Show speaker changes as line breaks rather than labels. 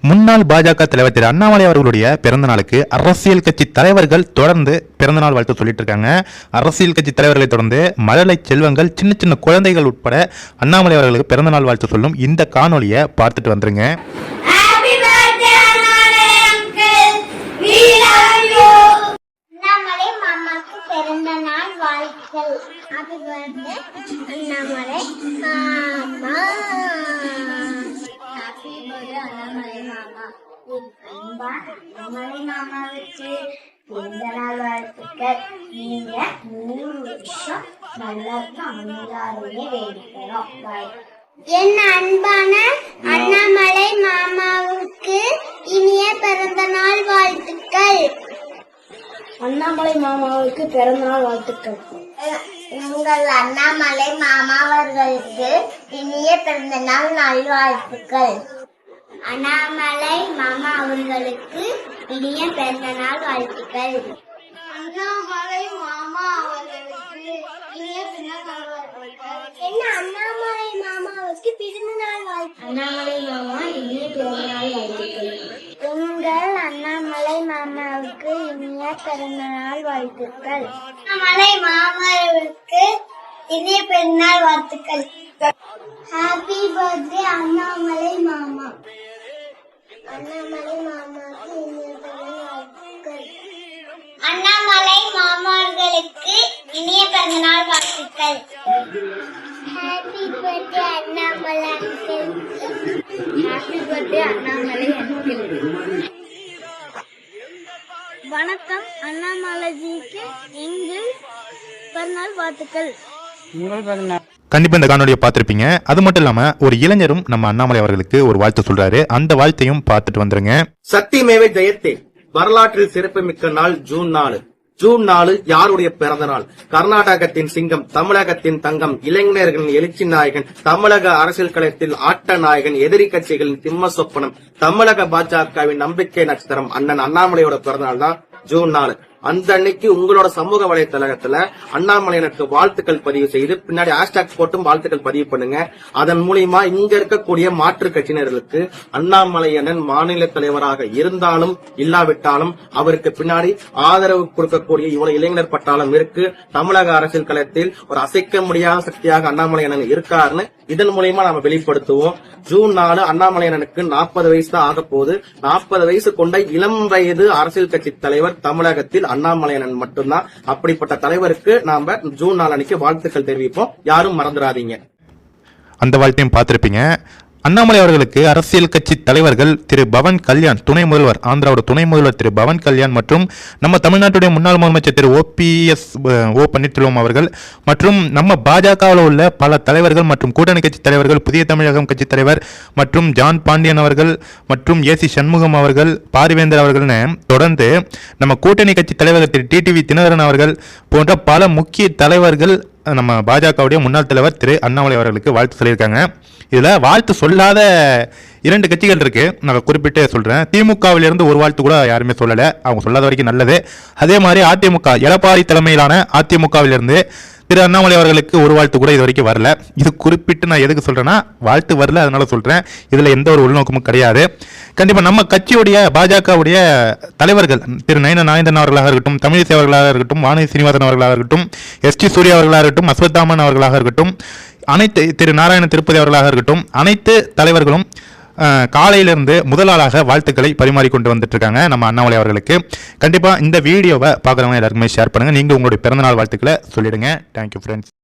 முன்னாள் பாஜக தலைவர் திரு அண்ணாமலை அவர்களுடைய பிறந்த நாளுக்கு அரசியல் கட்சி தலைவர்கள் தொடர்ந்து பிறந்தநாள் வாழ்த்து சொல்லிட்டு இருக்காங்க. அரசியல் கட்சி தலைவர்களை தொடர்ந்து மழலை செல்வங்கள், சின்ன சின்ன குழந்தைகள் உட்பட அண்ணாமலை அவர்களுக்கு பிறந்தநாள் வாழ்த்து சொல்லும் இந்த காணொலியை பார்த்துட்டு வந்துருங்க.
மாமாவுக்கு இந்த நாள் வாழ்த்துக்கள். நீங்க 100 வருஷம் நல்லா அமலாருமே வேண்டிக்கிறோம். என் அன்பான அண்ணாமலை மாமாவுக்கு இனிய பிறந்த நாள் வாழ்த்துக்கள்.
அண்ணாமலை மாமாவுக்கு பிறந்த நாள் வாழ்த்துக்கள்.
உங்கள் அண்ணாமலை மாமாவர்களுக்கு இனிய பிறந்த நாள் நல்வாழ்த்துக்கள். அண்ணாமலை மாமா அவர்களுக்கு இனிய பிறந்த நாள் வாழ்த்துக்கள். அண்ணாமலை மாமா அவர்களுக்கு இனிய பிறந்த நாள் வாழ்த்துக்கள். என்ன அண்ணாமலை மாமாவுக்கு பிறந்த நாள் வாழ்த்து.
அண்ணாமலை மாமா இனிய பிறந்த நாள் வாழ்த்துக்கள்.
உங்கள் அண்ணாமலை மாமாவுக்கு இனிய பிறந்த நாள் வாழ்த்துக்கள். அண்ணாமலை மாமாவுக்கு இனிய பிறந்த நாள் வாழ்த்துக்கள். ஹாப்பி பர்த்டே அண்ணாமலை மாமா. அண்ணாமலை மாமாவுக்கு இனிய பிறந்த வாழ்த்துக்கள். அண்ணாமலை மாமார்களுக்கு இனிய பிறந்த நாள் வாழ்த்துக்கள். Happy birthday Annamalai uncle.
Happy birthday Annamalai uncle. வணக்கம் அண்ணாமலைஜிக்கு எங்கள் பிறந்தநாள் வாழ்த்துக்கள்.
கண்டிப்பா இந்த காணொலியை பார்த்திருப்பீங்க. அது மட்டும் இல்லாம ஒரு இளைஞரும் நம்ம அண்ணாமலை அவர்களுக்கு ஒரு வாழ்த்து சொல்றாரு. அந்த வாழ்த்தையும் பார்த்துட்டு வந்துருங்க.
சத்தியமேவ ஜெயத்தே. வரலாற்றில் சிறப்புமிக்க நாள் ஜூன் 4. ஜூன் 4 யாருடைய பிறந்த நாள்? கர்நாடகத்தின் சிங்கம், தமிழகத்தின் தங்கம், இளைஞர்களின் எழுச்சி நாயகன், தமிழக அரசியல் களத்தில் ஆட்ட நாயகன், எதிரி கட்சிகளின் திம்ம சொப்பனம், தமிழக பாஜகவின் நம்பிக்கை நட்சத்திரம் அண்ணன் அண்ணாமலையோட பிறந்த நாள் தான் ஜூன் 4. அந்த அன்னைக்கு உங்களோட சமூக வலைதளத்துல அண்ணாமலையனுக்கு வாழ்த்துக்கள் பதிவு செய்து பின்னாடி ஹேஷ்டாக் போட்டும் வாழ்த்துக்கள் பதிவு பண்ணுங்க. அதன் மூலியமா இங்க இருக்கக்கூடிய மாற்று கட்சியினர்களுக்கு அண்ணாமலையனன் மாநில தலைவராக இருந்தாலும் இல்லாவிட்டாலும் அவருக்கு பின்னாடி ஆதரவு கொடுக்கக்கூடிய இவ்வளவு இளைஞர் பட்டாளம் இருக்கு. தமிழக அரசியல் களத்தில் ஒரு அசைக்க முடியாத சக்தியாக அண்ணாமலையனன் இருக்காருன்னு இதன் மூலியமா நாம வெளிப்படுத்துவோம். ஜூன் 4 அண்ணாமலையனனுக்கு 40 வயசு தான் ஆக போகுது. 40 வயசு கொண்ட இளம் வயது அரசியல் கட்சி தலைவர் தமிழகத்தில் அண்ணாமலையனன் மட்டும்தான். அப்படிப்பட்ட தலைவருக்கு நாம ஜூன் 4 அன்னைக்கு வாழ்த்துக்கள் தெரிவிப்போம். யாரும் மறந்துடாதீங்க.
அந்த வாழ்த்தையும் பார்த்திருப்பீங்க. அண்ணாமலை அவர்களுக்கு அரசியல் கட்சி தலைவர்கள் திரு பவன் கல்யாண், துணை முதல்வர், ஆந்திராவோட துணை முதல்வர் திரு பவன் கல்யாண் மற்றும் நம்ம தமிழ்நாட்டுடைய முன்னாள் முதலமைச்சர் திரு ஓ பன்னீர்செல்வம் அவர்கள் மற்றும் நம்ம பாஜகவில் உள்ள பல தலைவர்கள் மற்றும் கூட்டணி கட்சி தலைவர்கள், புதிய தமிழகம் கட்சி தலைவர் மற்றும் ஜான் பாண்டியன் அவர்கள் மற்றும் ஏசி சண்முகம் அவர்கள், பாரிவேந்தர் அவர்கள்னு தொடர்ந்து நம்ம கூட்டணி கட்சி தலைவர் திரு டிடிவி தினகரன் அவர்கள் போன்ற பல முக்கிய தலைவர்கள் நம்ம பாஜகவுடைய முன்னாள் தலைவர் திரு அண்ணாமலை அவர்களுக்கு வாழ்த்து சொல்லியிருக்காங்க. இதில் வாழ்த்து சொல்லாத 2 கட்சிகள் இருக்கு. நான் குறிப்பிட்டு சொல்றேன். திமுகவிலிருந்து ஒரு வாழ்த்து கூட யாருமே சொல்லலை. அவங்க சொல்லாத வரைக்கும் நல்லது. அதே மாதிரி அதிமுக, எடப்பாடி தலைமையிலான அதிமுகவிலிருந்து திரு அண்ணாமலை அவர்களுக்கு ஒரு வாழ்த்து கூட இது வரைக்கும் வரல. இது குறிப்பிட்டு நான் எதுக்கு சொல்றேன்னா, வாழ்த்து வரல அதனால சொல்றேன். இதுல எந்த ஒரு உள்நோக்கமும் கிடையாது. கண்டிப்பா நம்ம கட்சியுடைய பாஜகவுடைய தலைவர்கள் திரு நயன நாயந்தன் அவர்களாக இருக்கட்டும், தமிழிசை அவர்களாக இருக்கட்டும், வானதி சீனிவாசன் அவர்களாக இருக்கட்டும், எஸ்டி சூர்யா அவர்களாக இருக்கட்டும், அஸ்வத்தாமன் அவர்களாக இருக்கட்டும், அனைத்து திரு நாராயண திருப்பதி அவர்களாக இருக்கட்டும், அனைத்து தலைவர்களும் காலையிலிருந்து முதலாளாக வாழ்த்துக்களை பரிமாறிக்கொண்டு வந்துட்டு இருக்காங்க நம்ம அண்ணாமலை அவர்களுக்கு. கண்டிப்பா இந்த வீடியோவை பார்க்குறவங்க எல்லாருக்குமே ஷேர் பண்ணுங்க. நீங்க உங்களுடைய பிறந்தநாள் வாழ்த்துக்களை சொல்லிடுங்க. Thank you friends.